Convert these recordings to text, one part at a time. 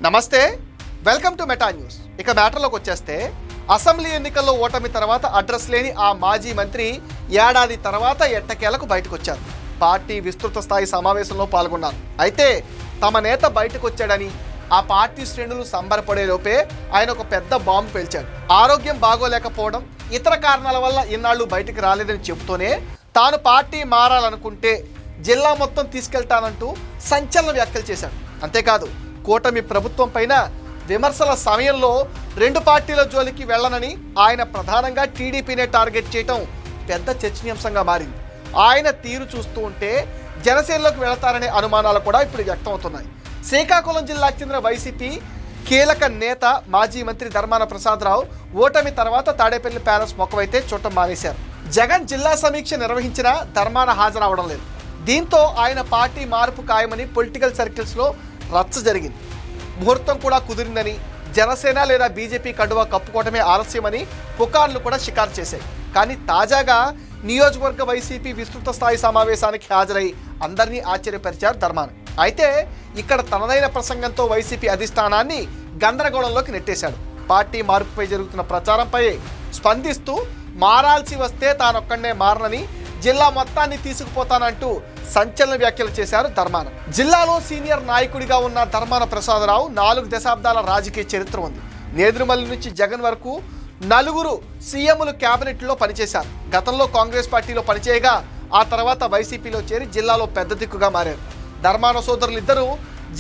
నమస్తే, welcome to meta news. ఇక మ్యాటర్లోకి వచ్చేస్తే, అసెంబ్లీ ఎన్నికల్లో ఓటమి తర్వాత అడ్రస్ లేని ఆ మాజీ మంత్రి ఏడాది తర్వాత ఎట్టకేలకు బయటకు వచ్చారు. పార్టీ విస్తృత స్థాయి సమావేశంలో పాల్గొన్నారు. అయితే తమ నేత బయటకు వచ్చాడని ఆ పార్టీ శ్రేణులు సంబరపడే లోపే ఆయన ఒక పెద్ద బాంబు పేల్చాడు. ఆరోగ్యం బాగోలేకపోవడం, ఇతర కారణాల వల్ల ఇన్నాళ్ళు బయటికి రాలేదని చెబుతూనే తాను పార్టీ మారాలనుకుంటే జిల్లా మొత్తం తీసుకెళ్తానంటూ సంచలన వ్యాఖ్యలు చేశాడు. అంతేకాదు, కూటమి ప్రభుత్వం పైన విమర్శల సమయంలో రెండు పార్టీల జోలికి వెళ్లనని ఆయన ప్రధానంగా టీడీపీనే టార్గెట్ చేయటం పెద్ద చర్చనీయాంశంగా మారింది. ఆయన తీరు చూస్తూ ఉంటే జనసేనలోకి వెళతారనే అనుమానాలు కూడా ఇప్పుడు వ్యక్తమవుతున్నాయి. శ్రీకాకుళం జిల్లాకు చెందిన వైసీపీ కీలక నేత మాజీ మంత్రి ధర్మాన ప్రసాదరావు ఓటమి తర్వాత తాడేపల్లి ప్యాలెస్ మొక్కవైతే చూడటం మానేశారు. జగన్ జిల్లా సమీక్ష నిర్వహించినా ధర్మాన హాజరవడం లేదు. దీంతో ఆయన పార్టీ మార్పు ఖాయమని పొలిటికల్ సర్కిల్స్లో రచ్చ జరిగింది. ముహూర్తం కూడా కుదిరిందని, జనసేన లేదా బీజేపీ కండువా కప్పుకోవటమే ఆలస్యమని పుకార్లు కూడా షికారు చేశాయి. కానీ తాజాగా నియోజకవర్గ వైసీపీ విస్తృత స్థాయి సమావేశానికి హాజరై అందరినీ ఆశ్చర్యపరిచారు ధర్మాన. అయితే ఇక్కడ తనదైన ప్రసంగంతో వైసీపీ అధిష్టానాన్ని గందరగోళంలోకి నెట్టేశాడు. పార్టీ మార్పుపై జరుగుతున్న ప్రచారంపై స్పందిస్తూ మారాల్సి వస్తే తానొక్కడే మారనని, జిల్లా మొత్తాన్ని తీసుకుపోతానంటూ సంచలన వ్యాఖ్యలు చేశారు ధర్మాన. జిల్లాలో సీనియర్ నాయకుడిగా ఉన్న ధర్మాన ప్రసాదరావు 4 దశాబ్దాల రాజకీయ చరిత్ర ఉంది. నేదురుమల్లి నుంచి జగన్ వరకు 4 సీఎంలు క్యాబినెట్లో పనిచేశారు. గతంలో కాంగ్రెస్ పార్టీలో పనిచేయగా ఆ తర్వాత వైసీపీలో చేరి జిల్లాలో పెద్ద దిక్కుగా మారారు. ధర్మాన సోదరులిద్దరూ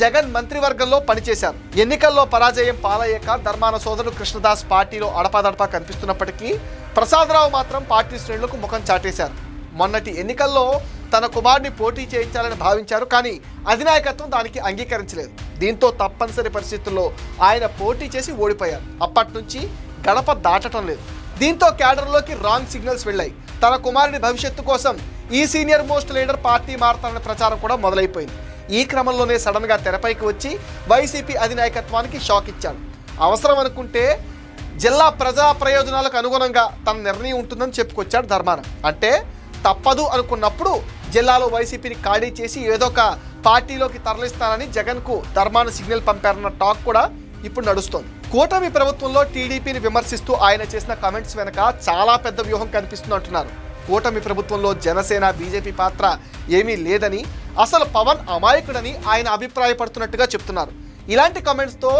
జగన్ మంత్రివర్గంలో పనిచేశారు. ఎన్నికల్లో పరాజయం పాలయ్యాక ధర్మాన సోదరుడు కృష్ణదాస్ పార్టీలో అడపాదడపా కనిపిస్తున్నప్పటికీ ప్రసాదరావు మాత్రం పార్టీ శ్రేణులకు ముఖం చాటేశారు. మొన్నటి ఎన్నికల్లో తన కుమారుని పోటీ చేయించాలని భావించారు, కానీ అధినాయకత్వం దానికి అంగీకరించలేదు. దీంతో తప్పనిసరి పరిస్థితుల్లో ఆయన పోటీ చేసి ఓడిపోయారు. అప్పటి నుంచి గడప దాటడం లేదు. దీంతో క్యాడర్లోకి రాంగ్ సిగ్నల్స్ వెళ్ళాయి. తన కుమారుని భవిష్యత్తు కోసం ఈ సీనియర్ మోస్ట్ లీడర్ పార్టీ మారతారనే ప్రచారం కూడా మొదలైపోయింది. ఈ క్రమంలోనే సడన్గా తెరపైకి వచ్చి వైసీపీ అధినాయకత్వానికి షాక్ ఇచ్చాడు. అవసరం అనుకుంటే జిల్లా ప్రజా ప్రయోజనాలకు అనుగుణంగా తన నిర్ణయం ఉంటుందని చెప్పుకొచ్చాడు ధర్మాన. అంటే తప్పదు అనుకున్నప్పుడు జిల్లాలో వైసీపీని ఖాళీ చేసి ఏదో ఒక పార్టీలోకి తరలిస్తానని జగన్కు ధర్మాన సిగ్నల్ పంపారన్న టాక్ కూడా ఇప్పుడు నడుస్తోంది. కూటమి ప్రభుత్వంలో టీడీపీని విమర్శిస్తూ ఆయన చేసిన కామెంట్స్ వెనక చాలా పెద్ద వ్యూహం కనిపిస్తుంది అంటున్నారు. కూటమి ప్రభుత్వంలో జనసేన బీజేపీ పాత్ర ఏమీ లేదని, అసలు పవన్ అమాయకుడని ఆయన అభిప్రాయపడుతున్నట్టుగా చెప్తున్నారు. ఇలాంటి కామెంట్స్తో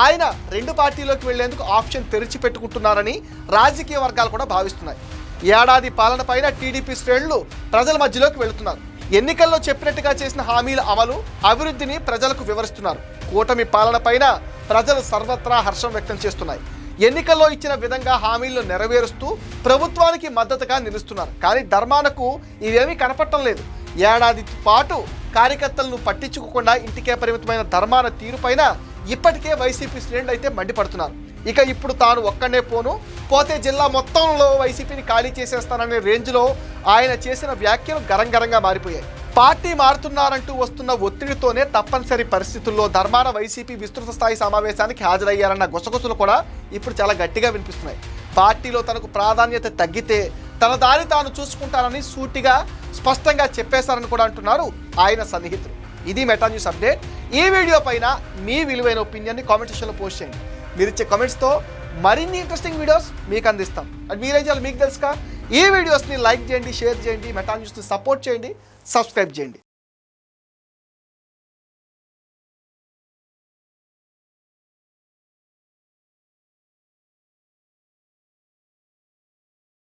ఆయన రెండు పార్టీలోకి వెళ్లేందుకు ఆప్షన్ తెరిచి పెట్టుకుంటున్నారని రాజకీయ వర్గాలు కూడా భావిస్తున్నాయి. ఏడాది పాలన పైన టీడీపీ శ్రేణులు ప్రజల మధ్యలోకి వెళుతున్నారు. ఎన్నికల్లో చెప్పినట్టుగా చేసిన హామీల అమలు, అభివృద్ధిని ప్రజలకు వివరిస్తున్నారు. కూటమి పాలన పైన ప్రజలు సర్వత్రా హర్షం వ్యక్తం చేస్తున్నాయి. ఎన్నికల్లో ఇచ్చిన విధంగా హామీలను నెరవేరుస్తూ ప్రభుత్వానికి మద్దతుగా నిలుస్తున్నారు. కానీ ధర్మానకు ఇవేమీ కనపడటం లేదు. ఏడాది పాటు కార్యకర్తలను పట్టించుకోకుండా ఇంటికే పరిమితమైన ధర్మాన తీరుపైన ఇప్పటికే వైసీపీ శ్రేణులు అయితే మండిపడుతున్నారు. ఇక ఇప్పుడు తాను ఒక్కడే పోతే జిల్లా మొత్తంలో వైసీపీని ఖాళీ చేసేస్తాననే రేంజ్లో ఆయన చేసిన వ్యాఖ్యలు గరంగరంగా మారిపోయాయి. పార్టీ మారుతున్నారంటూ వస్తున్న ఒత్తిడితోనే తప్పనిసరి పరిస్థితుల్లో ధర్మాన వైసీపీ విస్తృత స్థాయి సమావేశానికి హాజరయ్యారన్న గుసగుసలు కూడా ఇప్పుడు చాలా గట్టిగా వినిపిస్తున్నాయి. పార్టీలో తనకు ప్రాధాన్యత తగ్గితే తన దారి తాను చూసుకుంటానని సూటిగా స్పష్టంగా చెప్పేశారని కూడా అంటున్నారు ఆయన సన్నిహితులు. ఇది మెటా న్యూస్ అప్డేట్. ఈ వీడియో పైన మీ విలువైన ఒపీనియన్ని కామెంట్ సెక్షన్లో పోస్ట్ చేయండి. మీరు ఇచ్చే కామెంట్స్తో మరిన్ని ఇంట్రెస్టింగ్ వీడియోస్ మీకు అందిస్తాం. అది మీరేం చేయాలి మీకు తెలుసుగా. ఈ వీడియోస్ని లైక్ చేయండి, షేర్ చేయండి, మెటా న్యూస్ని సపోర్ట్ చేయండి, సబ్స్క్రైబ్ చేయండి.